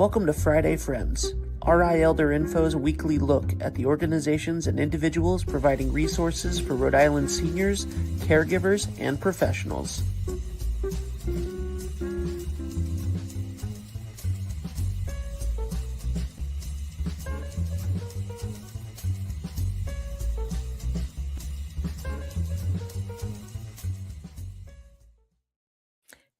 Welcome to Friday Friends, RI Elder Info's weekly look at the organizations and individuals providing resources for Rhode Island seniors, caregivers, and professionals.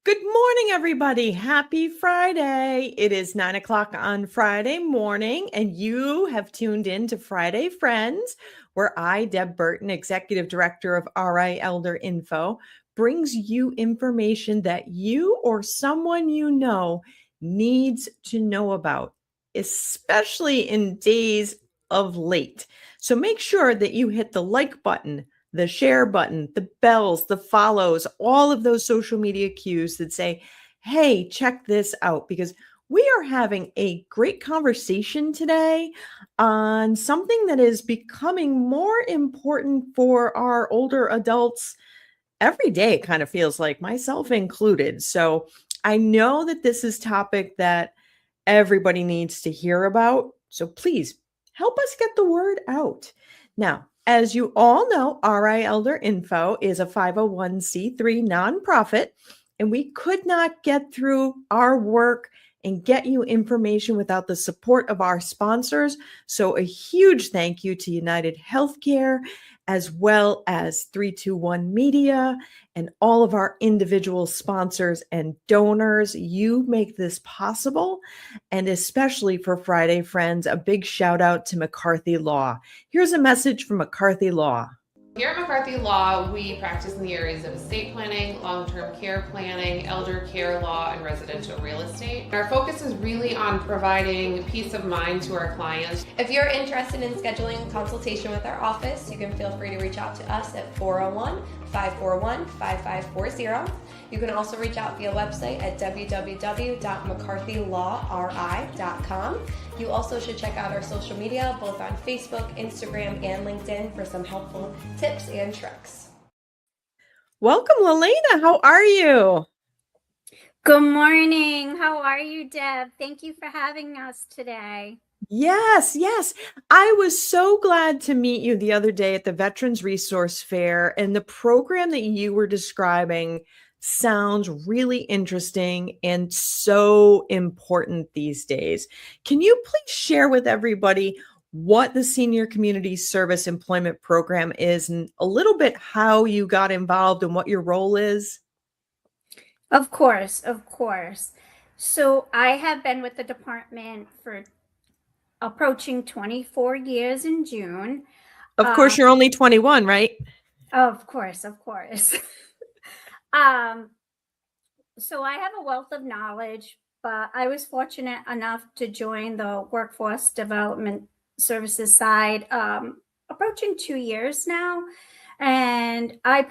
Good morning, everybody. Happy Friday. It is 9 o'clock on Friday morning, and you have tuned in to Friday Friends, where I, Deb Burton, Executive Director of RI Elder Info, brings you information that you or someone you know needs to know about, especially in days of late. So make sure that you hit the like button, the share button, the bells, the follows, all of those social media cues that say, hey, check this out, because we are having a great conversation today on something that is becoming more important for our older adults every day. It kind of feels like, myself included. So I know that this is a topic that everybody needs to hear about. So please help us get the word out. Now, as you all know, RI Elder Info is a 501c3 nonprofit, and we could not get through our work and get you information without the support of our sponsors. So a huge thank you to United Healthcare, as well as 321 Media, and all of our individual sponsors and donors. You make this possible. And especially for Friday Friends, a big shout out to McCarthy Law. Here's a message from McCarthy Law. Here at McCarthy Law, we practice in the areas of estate planning, long-term care planning, elder care law, and residential real estate. Our focus is really on providing peace of mind to our clients. If you're interested in scheduling a consultation with our office, you can feel free to reach out to us at 401-541-5540. You can also reach out via website at www.mccarthylawri.com. You also should check out our social media, both on Facebook, Instagram, and LinkedIn, for some helpful tips and tricks. Welcome, Lelena. How are you? Good morning. How are you, Deb? Thank you for having us today. Yes. I was so glad to meet you the other day at the Veterans Resource Fair, and the program that you were describing sounds really interesting and so important these days. Can you please share with everybody what the Senior Community Service Employment Program is, and a little bit how you got involved and what your role is? Of course. So I have been with the department for approaching 24 years in June. Of course, you're only 21, right? Of course. So I have a wealth of knowledge, but I was fortunate enough to join the Workforce Development Services side approaching 2 years now. And I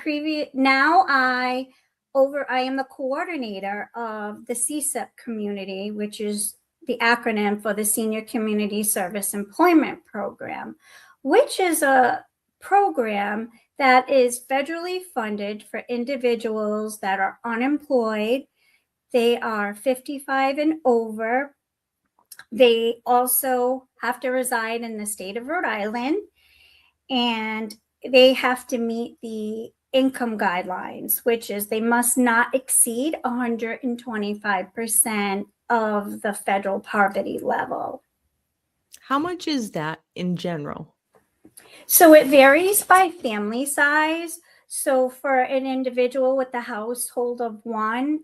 am the coordinator of the CSEP community, which is the acronym for the Senior Community Service Employment Program, which is a program that is federally funded for individuals that are unemployed. They are 55 and over. They also have to reside in the state of Rhode Island, and they have to meet the income guidelines, which is they must not exceed 125% of the federal poverty level. How much is that in general? So it varies by family size. So for an individual with a household of one,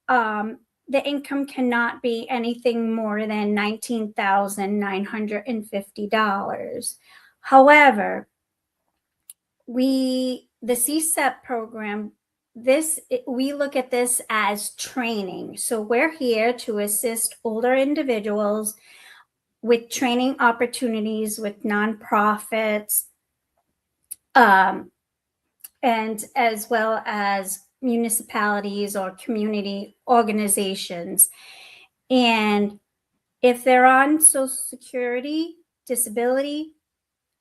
the income cannot be anything more than $19,950. However, the CSEP program, we look at this as training. So we're here to assist older individuals with training opportunities with nonprofits, and as well as municipalities or community organizations. And if they're on Social Security, disability,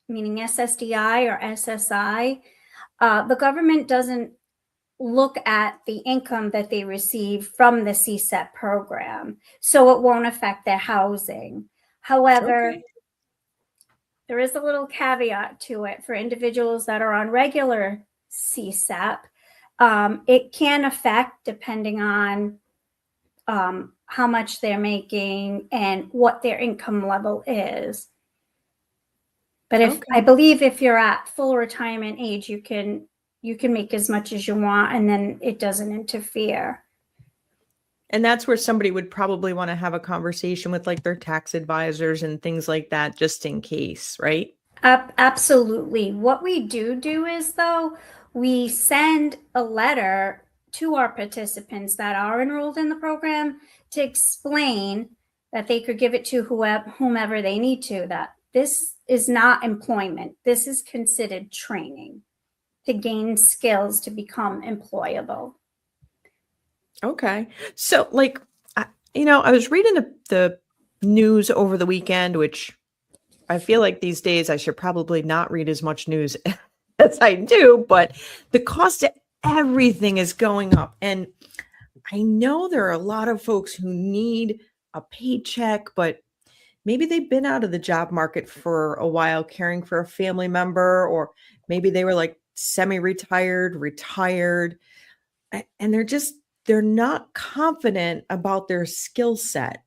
meaning SSDI or SSI, the government doesn't look at the income that they receive from the CSEP program. So it won't affect their housing. However, Okay. there is a little caveat to it for individuals that are on regular CSEP. It can affect depending on how much they're making and what their income level is. But if I Okay. believe if you're at full retirement age, you can make as much as you want, and then it doesn't interfere. And that's where somebody would probably want to have a conversation with like their tax advisors and things like that, just in case, right? Absolutely. What we do is, though, we send a letter to our participants that are enrolled in the program to explain that they could give it to whomever they need to, that this is not employment. This is considered training to gain skills to become employable. Okay. So, like, I was reading the news over the weekend, which I feel like these days I should probably not read as much news as I do, but the cost of everything is going up. And I know there are a lot of folks who need a paycheck, but maybe they've been out of the job market for a while caring for a family member, or maybe they were like semi-retired, retired, and they're not confident about their skill set.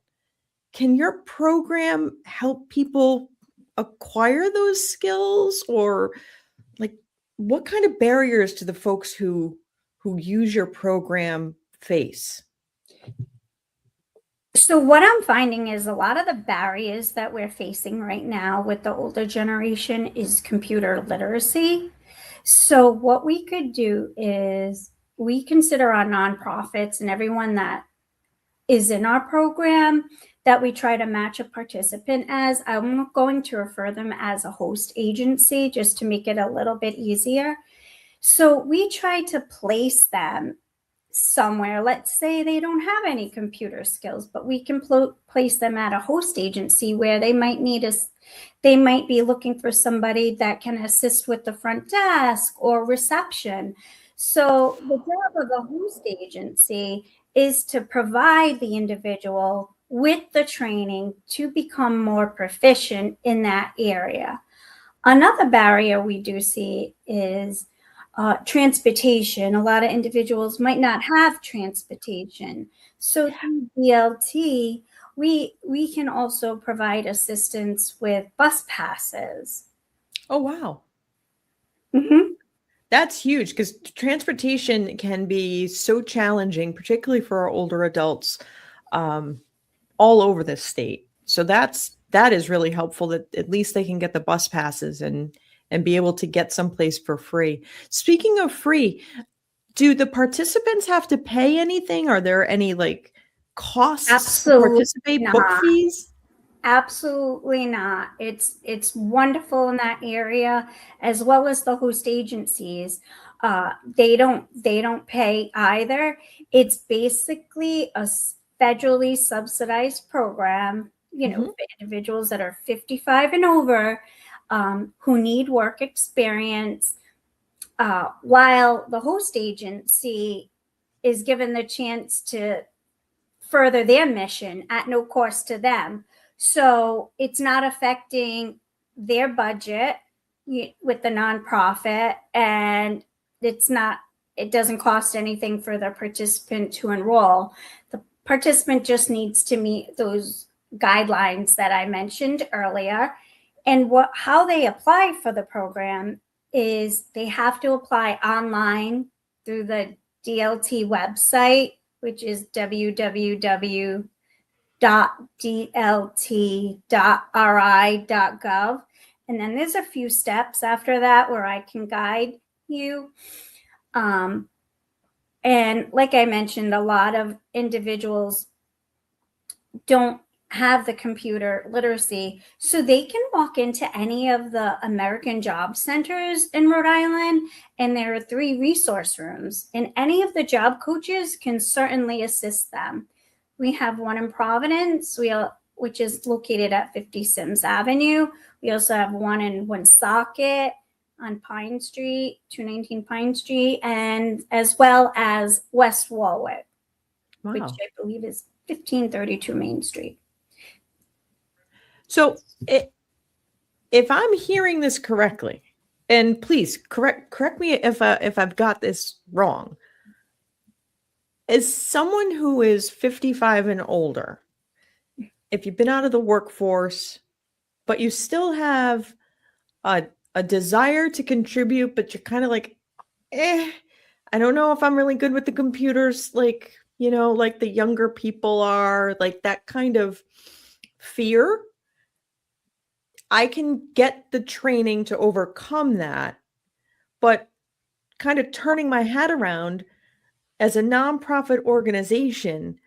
Can your program help people acquire those skills, or like what kind of barriers do the folks who use your program face? So what I'm finding is a lot of the barriers that we're facing right now with the older generation is computer literacy. So what we could do is we consider our nonprofits and everyone that is in our program that we try to match a participant as. I'm going to refer them as a host agency just to make it a little bit easier. So we try to place them somewhere. Let's say they don't have any computer skills, but we can place them at a host agency where they might they might be looking for somebody that can assist with the front desk or reception. So the job of the host agency is to provide the individual with the training to become more proficient in that area. Another barrier we do see is transportation. A lot of individuals might not have transportation. So through DLT, we can also provide assistance with bus passes. Oh, wow. Mm-hmm. That's huge, because transportation can be so challenging, particularly for our older adults, all over the state. So that is really helpful that at least they can get the bus passes and be able to get someplace for free. Speaking of free, do the participants have to pay anything? Are there any like costs to Absolutely participate, book not. fees? Absolutely not. It's wonderful in that area, as well as the host agencies. They don't pay either. It's basically a federally subsidized program, for individuals that are 55 and over, who need work experience, while the host agency is given the chance to further their mission at no cost to them. So it's not affecting their budget with the nonprofit, and it doesn't cost anything for the participant to enroll. The participant just needs to meet those guidelines that I mentioned earlier. And how they apply for the program is they have to apply online through the DLT website, which is www.dlt.ri.gov. And then there's a few steps after that where I can guide you. And like I mentioned, a lot of individuals don't have the computer literacy, so they can walk into any of the American Job Centers in Rhode Island, and there are 3 resource rooms, and any of the job coaches can certainly assist them. We have one in Providence, which is located at 50 Sims Avenue. We also have one in Woonsocket, on Pine Street, 219 Pine Street, and as well as West Warwick, which Wow. I believe is 1532 Main Street. So if I'm hearing this correctly, and please correct me if I've got this wrong, as someone who is 55 and older, if you've been out of the workforce, but you still have a desire to contribute, but you're kind of like, I don't know if I'm really good with the computers, like, like the younger people are, like that kind of fear. I can get the training to overcome that, but kind of turning my head around as a nonprofit organization,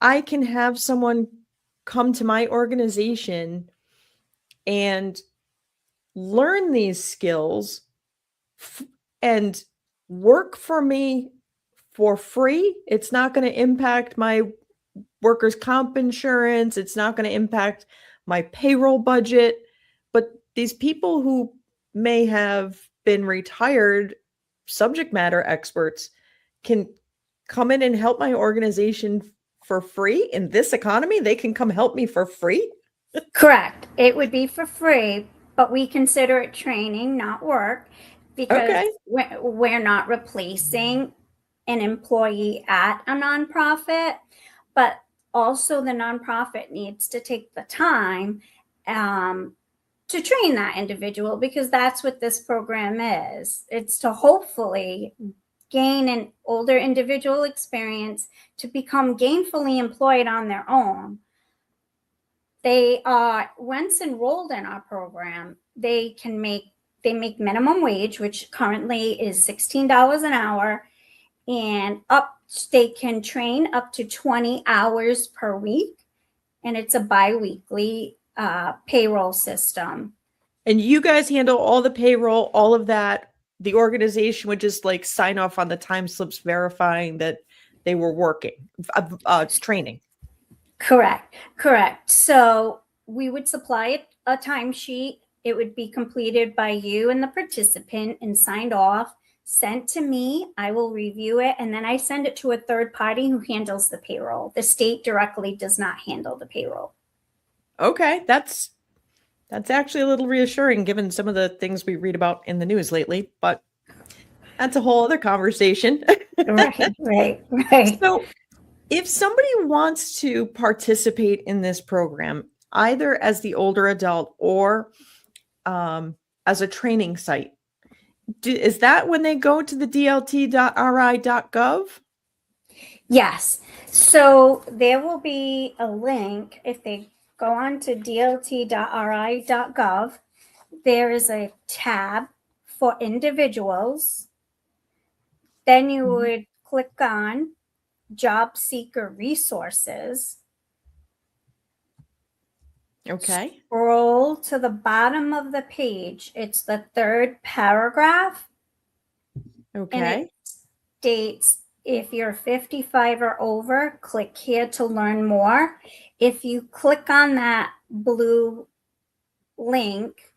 I can have someone come to my organization and learn these skills and work for me for free. It's not going to impact my workers' comp insurance. It's not going to impact my payroll budget. But these people who may have been retired subject matter experts can come in and help my organization for free in this economy. They can come help me for free. Correct. It would be for free, but we consider it training, not work, because we're not replacing an employee at a nonprofit, but also the nonprofit needs to take the time to train that individual, because that's what this program is. It's to hopefully gain an older individual experience to become gainfully employed on their own. They are, once enrolled in our program, they make minimum wage, which currently is $16 an hour, and they can train up to 20 hours per week, and it's a bi-weekly payroll system. And you guys handle all the payroll, all of that. The organization would just like sign off on the time slips verifying that they were working, training. Correct. So we would supply a timesheet. It would be completed by you and the participant and signed off, sent to me. I will review it, and then I send it to a third party who handles the payroll. The state directly does not handle the payroll. Okay, that's actually a little reassuring given some of the things we read about in the news lately, but that's a whole other conversation. Right. So if somebody wants to participate in this program, either as the older adult or as a training site, is that when they go to the dlt.ri.gov? Yes. So there will be a link. If they go on to dlt.ri.gov, there is a tab for individuals. Then you would click on Job Seeker Resources. Okay. Scroll to the bottom of the page. It's the third paragraph. Okay. And it states, if you're 55 or over, click here to learn more. If you click on that blue link,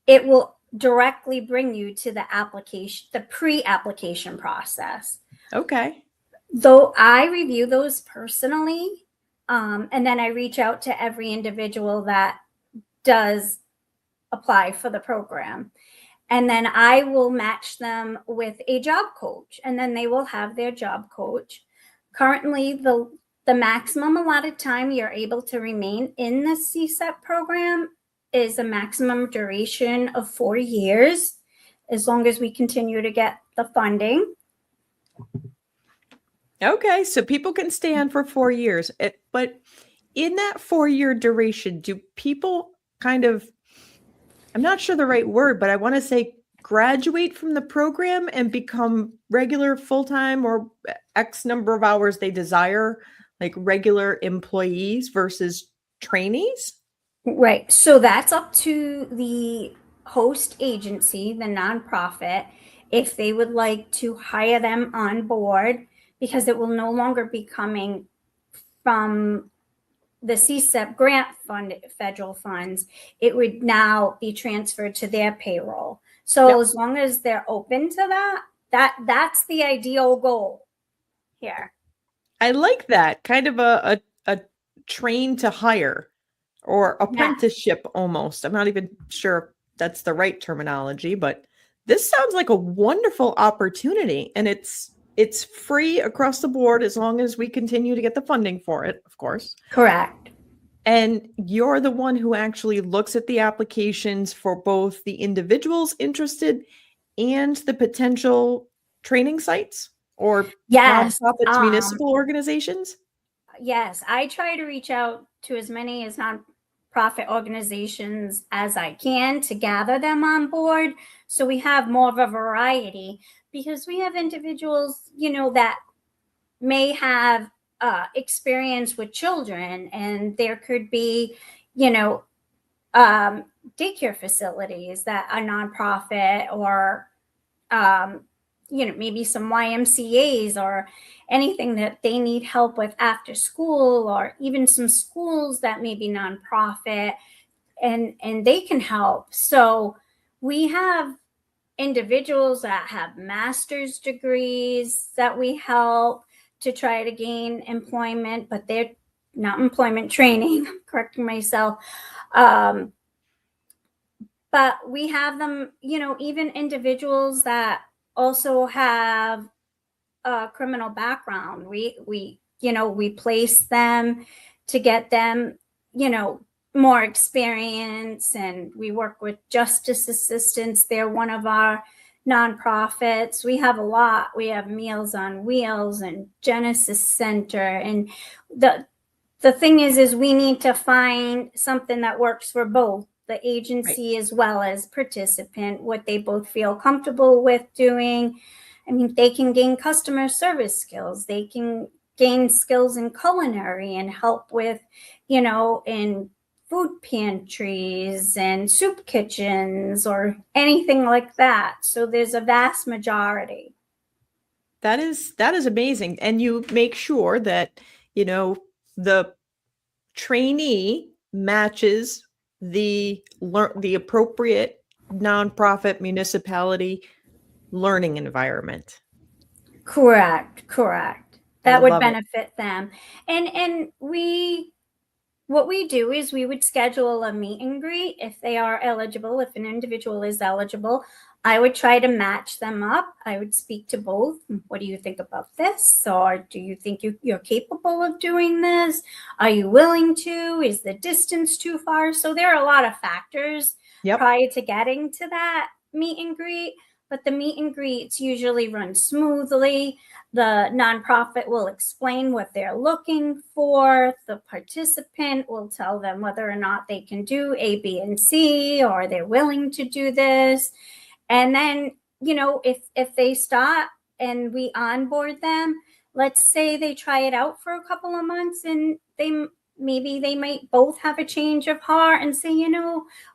it will directly bring you to the application, the pre-application process. Okay. Though I review those personally, and then I reach out to every individual that does apply for the program. And then I will match them with a job coach, and then they will have their job coach. Currently, the maximum allotted time you're able to remain in the CSEP program is a maximum duration of 4 years, as long as we continue to get the funding. Okay, so people can stay on for 4 years. But in that 4-year duration, do people kind of, I'm not sure the right word, but I want to say graduate from the program and become regular full-time or X number of hours they desire, like regular employees versus trainees? Right. So that's up to the host agency, the nonprofit, if they would like to hire them on board, because it will no longer be coming from the CSEP grant fund, federal funds. It would now be transferred to their payroll. So Yep. as long as they're open to that's the ideal goal here. I like that kind of a train to hire or Yeah, apprenticeship almost. I'm not even sure if that's the right terminology, but this sounds like a wonderful opportunity, and it's free across the board as long as we continue to get the funding for it, of course. correct. And you're the one who actually looks at the applications for both the individuals interested and the potential training sites or Yes. nonprofits, municipal organizations? Yes, I try to reach out to as many as nonprofit organizations as I can to gather them on board. So we have more of a variety because we have individuals, that may have experience with children, and there could be, you know, daycare facilities that are nonprofit, or maybe some YMCA's or anything that they need help with after school, or even some schools that may be nonprofit, and they can help. So we have individuals that have master's degrees that we help to try to gain employment, but they're not employment training. I'm correcting myself. Um, but we have them, even individuals that also have a criminal background. We place them to get them, more experience, and we work with justice assistants. They're one of our nonprofits. We have a lot. We have Meals on Wheels and Genesis Center, and the thing is we need to find something that works for both the agency as well as participant, what they both feel comfortable with doing. I mean, they can gain customer service skills. They can gain skills in culinary and help with, in food pantries and soup kitchens or anything like that. So there's a vast majority. That is amazing. And you make sure that, the trainee matches the appropriate nonprofit municipality learning environment. Correct. That would love it. benefit them. And what we do is we would schedule a meet and greet if they are eligible. If an individual is eligible, I would try to match them up. I would speak to both. What do you think about this? Or do you think you're capable of doing this? Are you willing to? Is the distance too far? So there are a lot of factors prior to getting to that meet and greet, but the meet and greets usually run smoothly. The nonprofit will explain what they're looking for. The participant will tell them whether or not they can do A, B, and C, or they're willing to do this. And then, if they start and we onboard them, let's say they try it out for a couple of months, and they might both have a change of heart and say,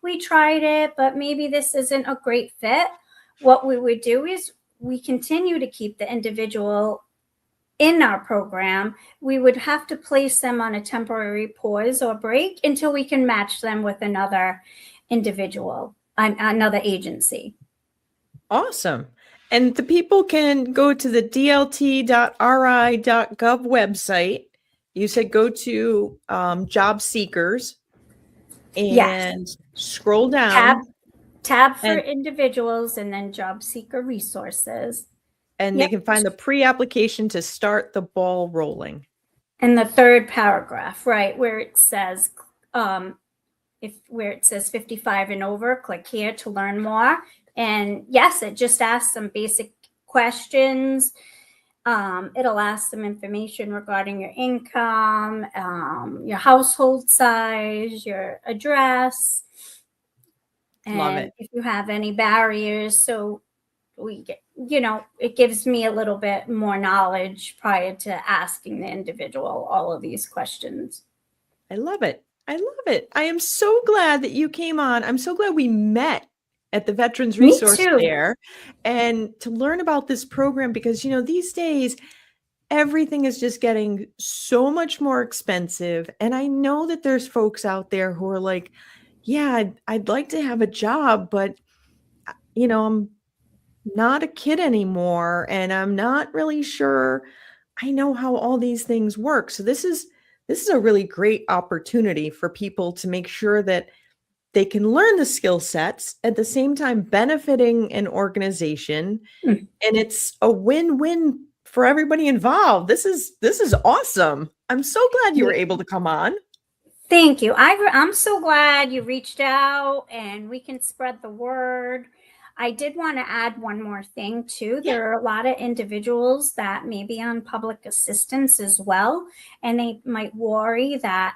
we tried it, but maybe this isn't a great fit. What we would do is we continue to keep the individual in our program. We would have to place them on a temporary pause or break until we can match them with another individual, another agency. Awesome. And the people can go to the dlt.ri.gov website. You said go to job seekers and scroll down. Tab for individuals, and then job seeker resources. And they can find the pre-application to start the ball rolling. And the third paragraph, right, where it says, where it says 55 and over, click here to learn more. And yes, it just asks some basic questions. It'll ask some information regarding your income, your household size, your address, and Love it. if you have any barriers. So we get, it gives me a little bit more knowledge prior to asking the individual all of these questions. I love it. I am so glad that you came on. I'm so glad we met at the Veterans Resource Fair and to learn about this program, because, these days, everything is just getting so much more expensive. And I know that there's folks out there who are like, yeah, I'd like to have a job, but I'm not a kid anymore and I'm not really sure I know how all these things work. So this is a really great opportunity for people to make sure that they can learn the skill sets at the same time benefiting an organization, Mm. and it's a win-win for everybody involved. This is awesome. I'm so glad you were Yeah. able to come on. Thank you. I'm so glad you reached out and we can spread the word. I did want to add one more thing too. Yeah. There are a lot of individuals that may be on public assistance as well, and they might worry that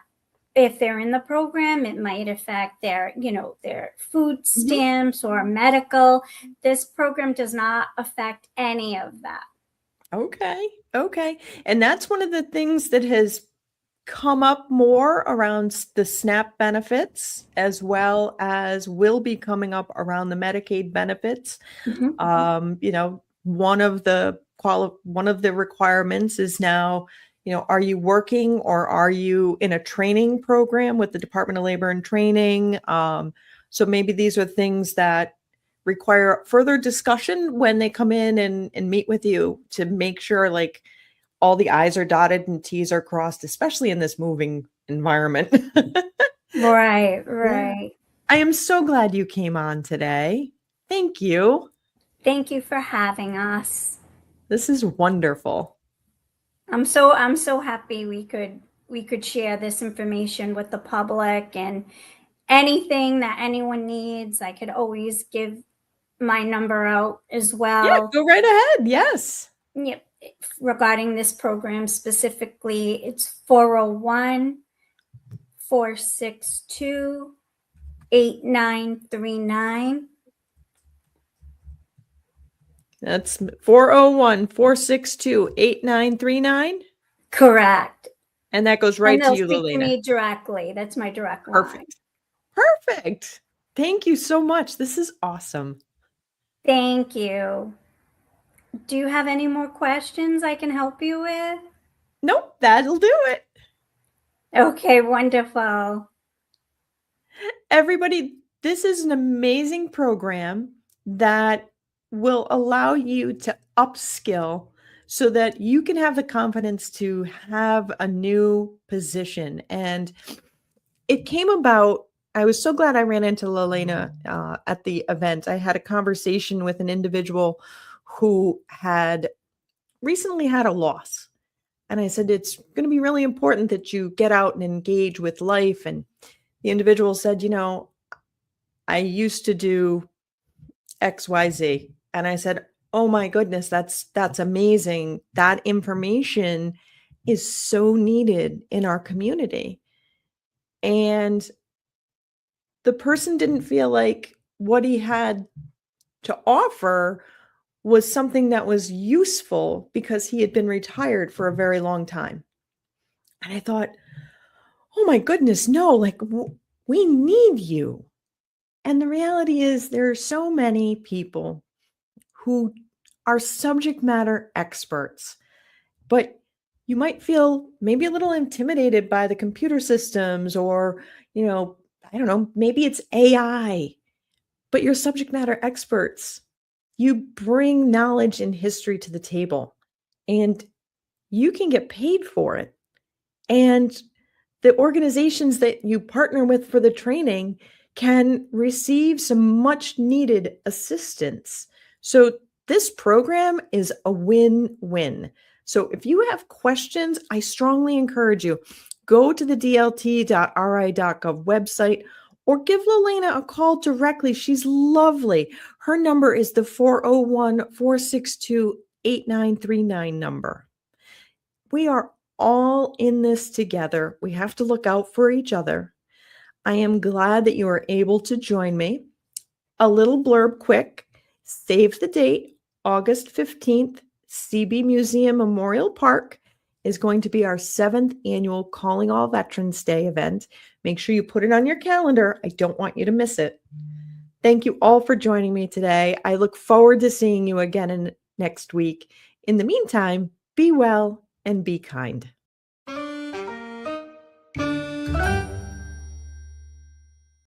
if they're in the program, it might affect their food Mhm. stamps or medical. This program does not affect any of that. Okay. Okay. And that's one of the things that has come up more around the SNAP benefits, as well as will be coming up around the Medicaid benefits. Mhm. One of the requirements is now, are you working or are you in a training program with the Department of Labor and Training? So maybe these are things that require further discussion when they come in and meet with you to make sure like all the I's are dotted and T's are crossed, especially in this moving environment. Right, Yeah. right. I am so glad you came on today. Thank you. Thank you for having us. This is wonderful. I'm so happy we could share this information with the public, and anything that anyone needs, I could always give my number out as Yeah, well. go right ahead. Yes. Yep. Regarding this program specifically, it's 401-462-8939. That's 401-462-8939. Correct. And that goes And right to they'll you, speak to Lelena. me directly. That's my direct line. Perfect. Perfect. Thank you so much. This is awesome. Thank you. Do you have any more questions I can help you with? Nope, that'll do it. Okay, wonderful. Everybody, this is an amazing program that will allow you to upskill so that you can have the confidence to have a new position. And it came about, I was so glad I ran into Lelena at the event. I had a conversation with an individual who had recently had a loss. And I said, it's going to be really important that you get out and engage with life. And the individual said, I used to do XYZ. And I said, oh my goodness, that's amazing. That information is so needed in our community. And the person didn't feel like what he had to offer was something that was useful because he had been retired for a very long time. And I thought, oh my goodness, no, like we need you. And the reality is, there are so many people who are subject matter experts, but you might feel maybe a little intimidated by the computer systems or, I don't know, maybe it's AI, but you're subject matter experts. You bring knowledge and history to the table, and you can get paid for it. And the organizations that you partner with for the training can receive some much needed assistance. So this program is a win-win. So if you have questions, I strongly encourage you, go to the dlt.ri.gov website or give Lelena a call directly. She's lovely. Her number is the 401-462-8939 number. We are all in this together. We have to look out for each other. I am glad that you are able to join me. A little blurb quick. Save the date, August 15th, CB Museum Memorial Park is going to be our 7th annual Calling All Veterans Day event. Make sure you put it on your calendar. I don't want you to miss it. Thank you all for joining me today. I look forward to seeing you again next week. In the meantime, be well and be kind.